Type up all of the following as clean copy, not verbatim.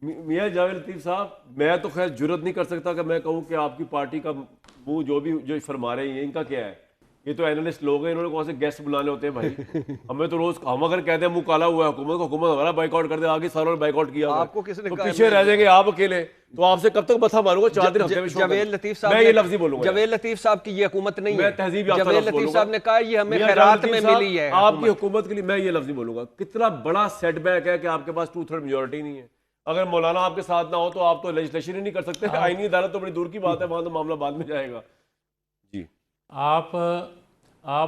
मियां जावेद लतीफ साहब, मैं तो खैर जुर्रत नहीं कर सकता कि मैं कहूँ कि आपकी पार्टी का मुंह जो फरमा रहे हैं इनका क्या है। ये तो एनालिस्ट लोग हैं, इन्होंने कौन से गेस्ट बुलाने होते हैं भाई। हमें तो रोज हम अगर कहते हैं मुंह काला हुआ है हुकूमत को, हुकूमत हमारा बाइकआउट कर दे, आगे सालों ने बाइकआउट किया, आपको किसने तो कहा पीछे रह जाएंगे आप अकेले। तो आपसे कब तक बथा मारूंगा? 4 दिन हफ्ते में जावेद लतीफ साहब, मैं ये लफ्ज ही बोलूंगा, जावेद लतीफ साहब की ये हुकूमत नहीं है। मैं तहजीब जावेद लतीफ साहब ने कहा ये हमें खैरात में मिली है आपकी हुकूमत के लिए। मैं ये लफ्ज ही बोलूंगा, कितना बड़ा सेटबैक है कि आपके पास 2/3 मेजोरिटी नहीं है। अगर मौलाना आपके साथ ना हो तो आप तो लेजिस्लेशन ही नहीं कर सकते। आईनी अदालत तो बड़ी दूर की बात है, वहां तो मामला बाद में जाएगा। जी, आप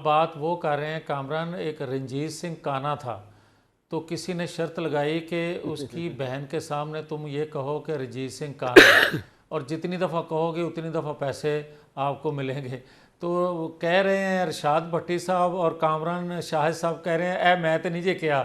बात वो कर रहे हैं, कामरान एक रंजीत सिंह काना था, तो किसी ने शर्त लगाई कि उसकी बहन के सामने तुम ये कहो कि रंजीत सिंह काना, और जितनी दफ़ा कहोगे उतनी दफ़ा पैसे आपको मिलेंगे। तो कह रहे हैं अरशाद भट्टी साहब और कामरान शाहिद साहब कह रहे हैं ए मैं तो नहीं जे कहा,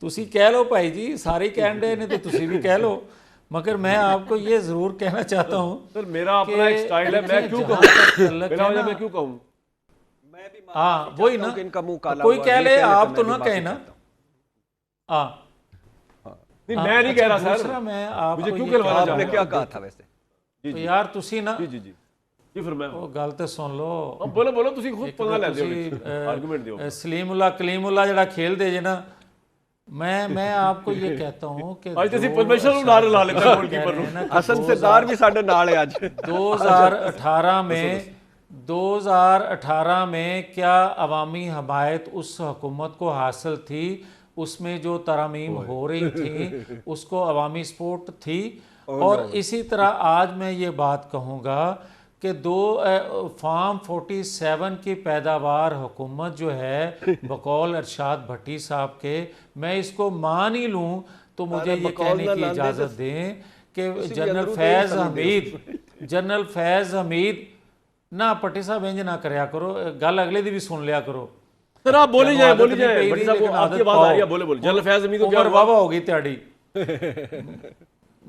तुसी कह लो भाई जी, सारे कह रहे ने तो तुसी भी कह लो। मगर मैं आपको ये ज़रूर कहना चाहता हूँ सर मेरा अपना एक स्टाइल है, मैं क्यों कहूँ, मैं क्यों कहूँ? हाँ वही ना, इनका मुंह काला कोई कह ले, आप तो ना कहे ना। नहीं मैं नहीं कह रहा सर, दूसरा मैं आप मुझे क्यों कहलवाना चाह रहे आपने हैं? क्या कहा था वैसे? तो यार तुसी ना जी जी जी जी फरमाएं। वो गल तो सुन लो, बोलो बोलो, तुसी खुद पंगा लेते हो, आर्गुमेंट दियो। कलीमुल्ला जड़ा खेल दे जे ना, मैं आपको ये कहता हूँ कि आज तुसी परमिशन उड़ा लेते हो गोलकीपर नु। हसन सरदार भी साडे नाल है आज। 2018 में क्या अवामी हमायत उस हुकूमत को हासिल थी, उसमें जो तरमीम हो रही थी उसको अवामी सपोर्ट थी। और इसी तरह आज मैं ये बात कहूँगा कि फार्म 47 की पैदावार हुकूमत जो है बकौल अरशाद भट्टी साहब के, मैं इसको मान ही लूँ तो मुझे ये कहने की इजाज़त दें कि जनरल फैज़ हमीद ना भट्टी साहब इंज ना करया करो, गल अगले दी भी सुन लिया करो। सर आप बोली जाए भट्टी साहब, आपकी आवाज़ आ रही है, बोले जनरल फैज़ हमीद को क्या वावा होगी त्याड़ी।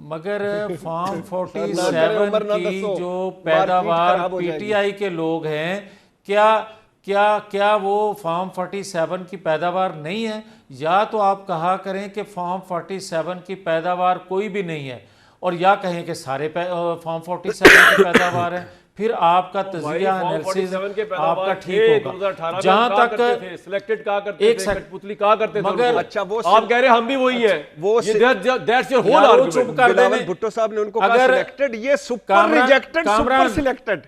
मगर फार्म 47 की जो पैदावार पीटीआई के लोग हैं, क्या वो फार्म 47 की पैदावार नहीं है? या तो आप कहा करें कि फार्म 47 की पैदावार कोई भी नहीं है, और या कहें कि सारे फार्म 47 की पैदावार है, फिर आपका तजिया एनालिसिस आपका ठीक होगा। जहां तक सिलेक्टेड कहा करते थे, कठपुतली कहा करते थे, मगर अच्छा वो आप कह रहे हैं हम भी वही हैं, वो that's your whole argument. Bilawal Bhutto साहब ने उनको कहा सिलेक्टेड, ये super rejected, super selected.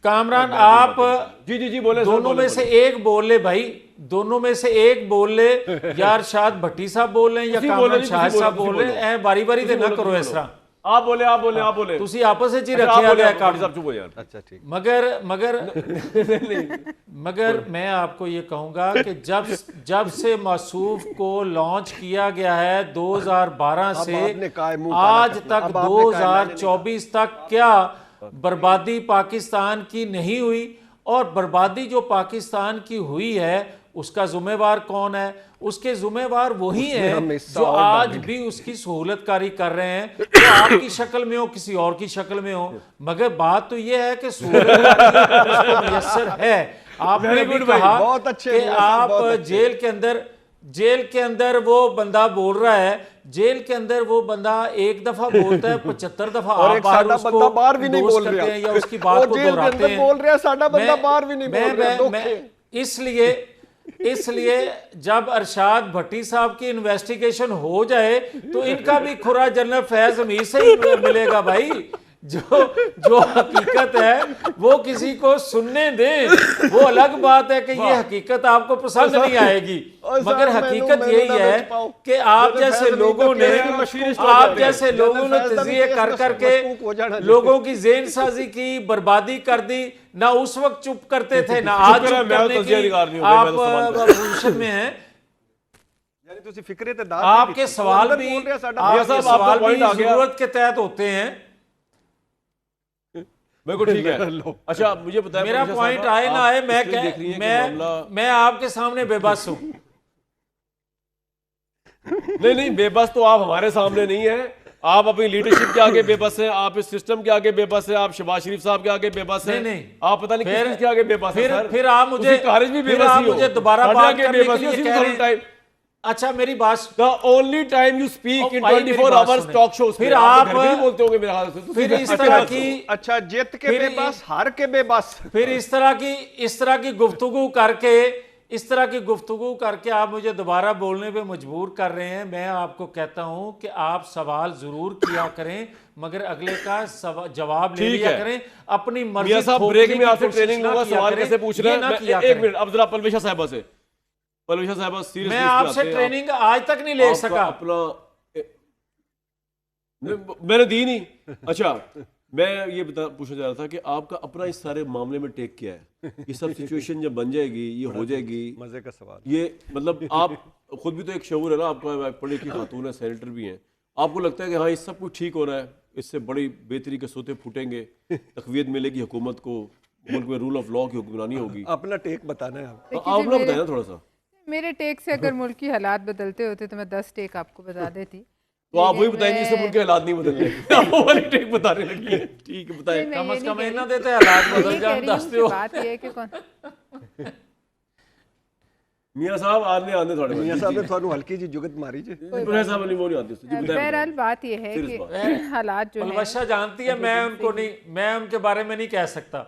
Kamran आप जी बोले, दोनों में से एक बोल ले भाई, दोनों में से एक बोल ले, या अरशाद भट्टी साहब बोल रहे हैं या कामरान शाहिद साहब बोल रहे हैं, बारी बारी से ना करो इस तरह। आप बोले तुसी आपस में ही रखा गया काम। अच्छा ठीक। मगर मैं आपको ये कहूँगा कि जब से मासूफ को लॉन्च किया गया है 2012 से आज तक 2024 तक, क्या बर्बादी पाकिस्तान की नहीं हुई? और बर्बादी जो पाकिस्तान की हुई है उसका जुम्मेवार कौन है? उसके जुम्मेवार वही हैं जो आज भी उसकी सहूलतकारी कर रहे हैं, तो आपकी शक्ल में हो किसी और की शक्ल में हो। मगर बात तो यह है कि सहूलतकारी उसको मुयस्सर है। आपने भी कहा कि आप जेल के अंदर वो बंदा बोल रहा है, जेल के अंदर वो बंदा एक दफा बोलता है 75 दफा आप बाहर उसको बाहर भी नहीं बोल रहे हैं या उसकी बात को दोहराते हैं। बोल रहा है साडा बंदा बाहर भी नहीं बोल रहा। इसलिए जब अरशाद भट्टी साहब की इन्वेस्टिगेशन हो जाए तो इनका भी खुरा जनरल फैज हमीद से ही मिलेगा भाई। जो हकीकत है वो किसी को सुनने दें, वो अलग बात है कि ये हकीकत आपको पसंद नहीं आएगी, मगर हकीकत यही है कि आप जैसे लोगों ने तजिए कर करके लोगों की जेन साजी की, बर्बादी कर दी। ना उस वक्त चुप करते थे, ना आज चुप करने की आप पोजीशन में हैं। आपके सवाल भी जरूरत के तहत होते हैं। बिल्कुल ठीक है। अच्छा मुझे बताया, मेरा पॉइंट आए ना आए, मैं आपके सामने बेबस हूं। नहीं बेबस तो आप हमारे सामने नहीं है, आप अपनी लीडरशिप के आगे बेबस हैं, आप इस सिस्टम के आगे बेबस हैं, आप शहबाज शरीफ साहब के आगे बेबस हैं। नहीं आप पता नहीं किसके आगे बेबस हैं। फिर आप मुझे दोबारा बात करने के लिए कह रहे हैं। अच्छा मेरी बात, The only time you speak in भाई मेरी 24 बात hours सुने। talk shows फिर पे, आप घर में नहीं बोलते होंगे मेरे ख्याल से, तो फिर इस तरह की अच्छा, जीत के फिर बेबस, हार के बेबस। फिर इस तरह की गुफ्तगू करके आप मुझे दोबारा बोलने पे मजबूर कर रहे हैं। मैं आपको कहता हूं कि आप सवाल जरूर किया करें, मगर अगले का जवाब ले ठीक लिया है। करें। अपनी मर्जी मियां साहब थोपने ब्रेक में की आपसे कोशिश ट्रेनिंग ना लूंगा, किया सवाल करें, कैसे पूछ ये रहे ना हैं। किया एक करें। मिनट, अब जरा पलवेशा साहबा से, पलवेशा साहबा सीरियसली मैं आपसे ट्रेनिंग आज तक नहीं ले सका। अपना मैंने दी नहीं। अच्छा, मैं ये पूछना चाह रहा था कि आपका अपना इस सारे मामले में टेक क्या है? ये सब सिचुएशन जब बन जाएगी, ये हो जाएगी, मजे का सवाल। ये मतलब आप खुद भी तो एक शऊर है ना आपका, पढ़ी लिखी खातून है, सेनेटर भी हैं, आपको लगता है कि हाँ ये सब कुछ ठीक हो रहा है, इससे बड़ी बेहतरी के सोते फूटेंगे, तकवीत मिलेगी हुकूमत को, मुल्क में रूल ऑफ लॉ की हुक्मरानी होगी? अपना टेक बताना है आप। आप ना बताएं ना थोड़ा सा। मेरे टेक से अगर मुल्क की हालात बदलते होते तो मैं 10 टेक आपको बता देती। तो आप वही बताएंगे जिससे मुल्क के हालात नहीं बदल रहे। आप वो वाली टेक बताने लगी है। ठीक है, बताएं। मैं कम ये से नहीं कम कह इन्ना रही। देते हालात मैं बदल ये कह जाए, रही हूँ दसते कि हो। बात ये है कि कौन मियां साहब आने थोड़े मियां साहब ने थानू हल्की जी जुगत मारी जी। प्रोफेसर साहब नहीं, वो नहीं आती उससे। जी बताएं। बहरहाल बात ये है Serious कि बात। हालात जो है पलवशा जानती है, मैं उनके बारे में नहीं कह सकता।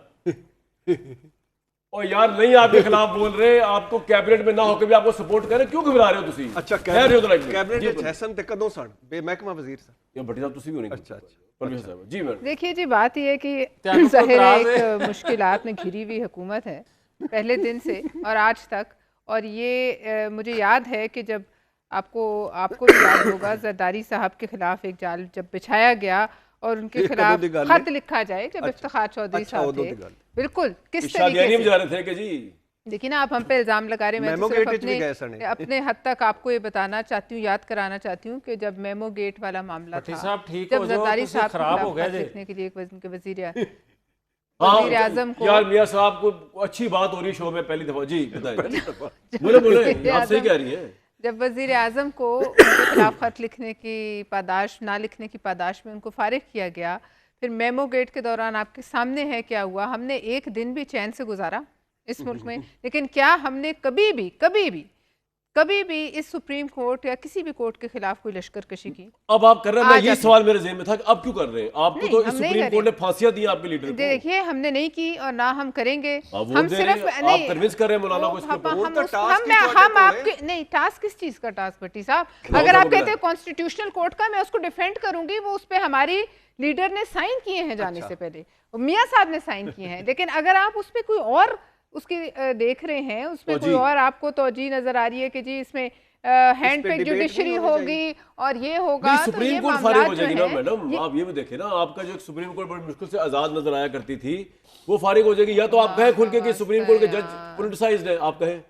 और यार नहीं आपके खिलाफ बोल रहे, आपको कैबिनेट में ना होकर भी आपको सपोर्ट कर रहे, क्यों घबरा रहे हो तुसी? अच्छा, कह रहे हो तो लाइक कैबिनेट ਵਿੱਚ हैਸਨ ते कदों सन बेमहकमा वजीर सन। ये भट्टी साहब तुसी भी होने। अच्छा, प्रोफेसर साहब जी मैडम। देखिए जी, बात ये है कि त्यागों को ज़ाहिर है इतराज़ एक मुश्किलात में घिरी हुई हुकूमत है पहले दिन से और आज तक। और ये मुझे याद है कि जब आपको भी याद होगा, जरदारी साहब के खिलाफ एक जाल जब बिछाया गया और उनके ये खिलाफ कदों दी गल खत है? लिखा जाए, जब इफ्तिखार चौधरी अच्छा, साहब उदों थे, दी गल। बिल्कुल किस शादियां तरीके नहीं से। बजा रहे थे कि जी देखिए ना, आप हम पे इल्जाम लगा रहे हैं। मैं मेमो तो सिर्फ गेट भी गए सने। अपने हद तक आपको ये बताना चाहती हूँ, याद कराना चाहती हूँ कि जब मेमो गेट वाला मामला भट्टी था, साहब ठीक जब हो जाओ, जरदारी तुसी साहब के खराब खिलाफ हो गए खत जे। लिखने के लिए एक वजीर हाँ, आजम को यार मियां साहब को अच्छी बात हो रही शो में पहली दफा। जी बताएं। बोले आप सही कह रही हैं। जब वजीर आजम को उनके खिलाफ खत लिखने की पादाश ना लिखने की पादाश में उनको फारिग किया गया, फिर मेमो गेट के दौरान आपके सामने है क्या हुआ। हमने एक दिन भी चैन से गुजारा इस मुल्क में, लेकिन क्या हमने कभी भी इस सुप्रीम कोर्ट या किसी भी कोर्ट के खिलाफ कोई लश्कर कशी की? अब आप कर रहे हैं, मैं आज ये आपने- सवाल मेरे ज़हन में था कि अब क्यों कर रहे हैं? आपको नहीं, तो इस हम नहीं सुप्रीम कर कोर्ट ने रहे। फांसियां दी आपके लीडर को। देखिए, हमने नहीं की और ना हम करेंगे। अब वो हम दे सिर्फ रहे हैं, नहीं, आप कन्विंस कर रहे हैं मौलाना को इसके ऊपर। वो तो उस- टास्क हम ही तो हम आगे आपके नहीं, टास्क किस चीज का टास्क भट्टी साहब? खिलाफ अगर आप आपको कहते हैं मिला। कॉन्स्टिट्यूशनल कोर्ट का, मैं उसको डिफेंड करूंगी। वो उस पर हमारी लीडर ने साइन किए हैं जाने से पहले, मियां साहब ने साइन किए हैं। लेकिन अगर आप उस पर कोई और उसकी देख रहे हैं, उसमें कोई और आपको तोजी नजर आ रही है कि जी इसमें हैंड पे पिक debate जुडिशरी नहीं होनी होगी और ये होगा, नहीं, तो सुप्रीम ये कोर्ट फारिग मामला हो जो जाएगी ना है मैडम। आप ये भी देखें ना, आपका जो सुप्रीम कोर्ट बड़ी मुश्किल से आजाद नजर आया करती थी, वो फारिग हो जाएगी। या तो आप कहें खुल के कि सुप्रीम कोर्ट के जज पॉलिटिसाइज्ड है, आप कहें।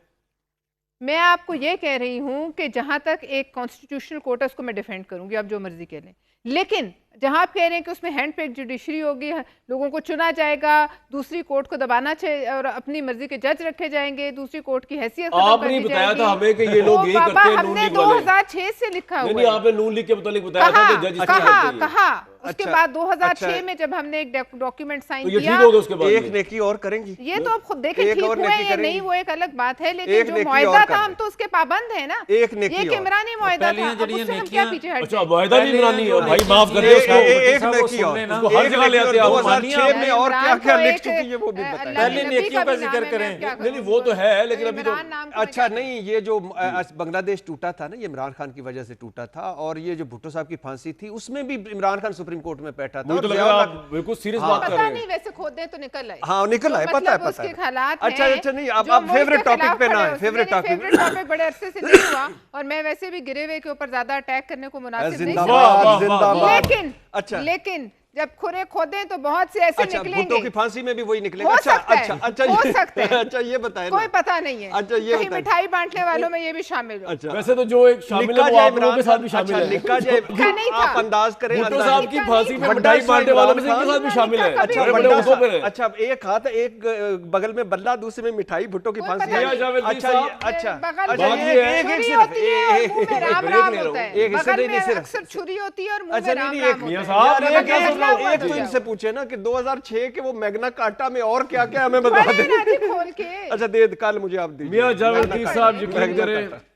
मैं आपको ये कह रही हूं कि जहां तक एक कॉन्स्टिट्यूशनल कोर्ट है, उसको मैं डिफेंड करूंगी, आप जो मर्जी कह लें। लेकिन जहां आप कह रहे हैं कि उसमें हैंड पिक जुडिशरी होगी, लोगों को चुना जाएगा, दूसरी कोर्ट को दबाना चाहिए और अपनी मर्जी के जज रखे जाएंगे, दूसरी कोर्ट की हैसियत खत्म आपने कर दी बताया जाएगी। था हमें कि ये लोग ओ यही बाबा, करते हैं, नून हमने लीग वाले। 2006 से लिखा नहीं हुआ नहीं, है। आपने नून लीग के मुतालिक बताया था कि जज इसको कहा करते हैं। कहा उसके अच्छा, बाद 2006 अच्छा। में जब हमने एक डॉक्यूमेंट साइन तो ये किया, ठीक होगा उसके बाद एक ये? नेकी और करेंगी। ये तो आप खुद देखें एक ठीक और हुए नेकी या करेंगे। नहीं, वो एक अलग बात है। एक लेकिन जो नेकी मुआहदा और था, कर हम लें। तो उसके पाबंद है ना। एक नेकी ये और। इमरानी मुआहदा था, पहलियां अब जड़ियां उससे हम नेकियां- क्या पीछे हट अच्छा, जाएं? मुआहदा भी इमरानी है भाई, माफ कर ए- दे ए- उसको। ए- एक साहब, वो नेकी सुन और। लेना। उसको हर जगह ले आते हैं आप। 2006 में और क्या क्या लिख चुकी है वो भी अल्लाह बताएं। पहले के नबी नेकियों का भी नाम जिक्र है, करें। मैं क्या नहीं, करूं? वो तो है, लेकिन अभी तो इमरान नाम को मैं अच्छा क्या नहीं, ये जो बांग्लादेश टूटा था ना, ये इमरान खान की वजह से टूटा था। और ये जो भुट्टो साहब की फांसी थी, उसमें भी इमरान खान सुप्रीम कोर्ट में बैठा था। मुझे तो और लग रहा है ज़ियाउल आप बिल्कुल सीरियस हाँ। बात कर पता रहे नहीं, हैं। वैसे खोदे तो निकल आए। हाँ, निकल आए, तो पता है, मतलब पता है। उसके हालात अच्छा, हैं अच्छा, नहीं, जो अब मुल्क फेवरेट के टॉपिक खिलाफ पे ना खड़े आए, हो। फेवरेट नहीं, टॉपिक। फेवरेट टॉपिक बड़े अरसे से नहीं हुआ और मैं वैसे भी गिरेवे के ऊपर ज्यादा अटैक करने को मुनासिब नहीं वाह, वाह, समझती। वाह, जिंदाबाद। लेकिन अच्छा। लेकिन जब खुरे खोदे तो बहुत से ऐसे अच्छा, भुट्टो निकलेंगे। की फांसी में भी वही निकलेगा। हो अच्छा सकता है, अच्छा अच्छा हो ये- सकता है। अच्छा, ये बताएं ना। कोई पता नहीं है। अच्छा, ये कहीं बताएं। मिठाई बांटने वालों में ये भी शामिल हो। अच्छा, वैसे तो जो एक शामिल है लिखा वो जाए आप लोगों के साथ भी इमरान शामिल अच्छा, है। लिखा जाए, लिखा नहीं था। आप अंदाज करें। भुट्टो अंदाज- साहब की फांसी में बड़ा मिठाई सा बांटने वालों में से इमरान इनके साथ भी शामिल है। खान- अच्छा, बड़े बड़ा बड़े सा- उहदों पर है। अच्छा, एक हाथ, एक बगल में बल्ला, दूसरे में मिठाई, भुट्टो की कोई फांसी पता है। नहीं। जावेद जी अच्छा, साहब, ये- अच्छा, बगल अच्छा, में बात ये है- एक छुरी सिर्फ- होती है और मुंह में राम ब्रेक राम ले रहा होता हूं। है। एक हिस्से बगल नहीं, में सिर्फ- अक्सर छुरी होती है और मुंह अच्छा, में राम नहीं, राम एक होता मियां है। साहब, यार, बगल एक में एक बदला हुआ एक तो तो जाओ। इनसे पूछे ना कि 2006 के वो मैग्ना कार्टा में और क्या क्या हमें बता पढ़े दें। ना जी खोल के। अच्छा, दे कल मुझे आप दीजिए। मियां जावेद मैग्ना जी कार्टा। साहब यकीन मैग्ना करें, कार्टा।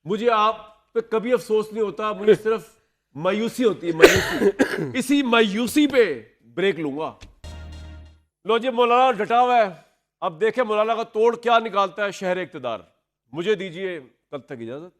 मुझे आप पे कभी अफसोस नहीं होता, मुझे सिर्फ मायूसी होती है, मायूसी। इसी मायूसी पे ब्रेक लूंगा। लो जी, मौलाना डटा हुआ है, अब देखें मौलाना का तोड़ क्या निकालता है शहर इक़्तिदार। मुझे दीजिए तब तक इजाजत।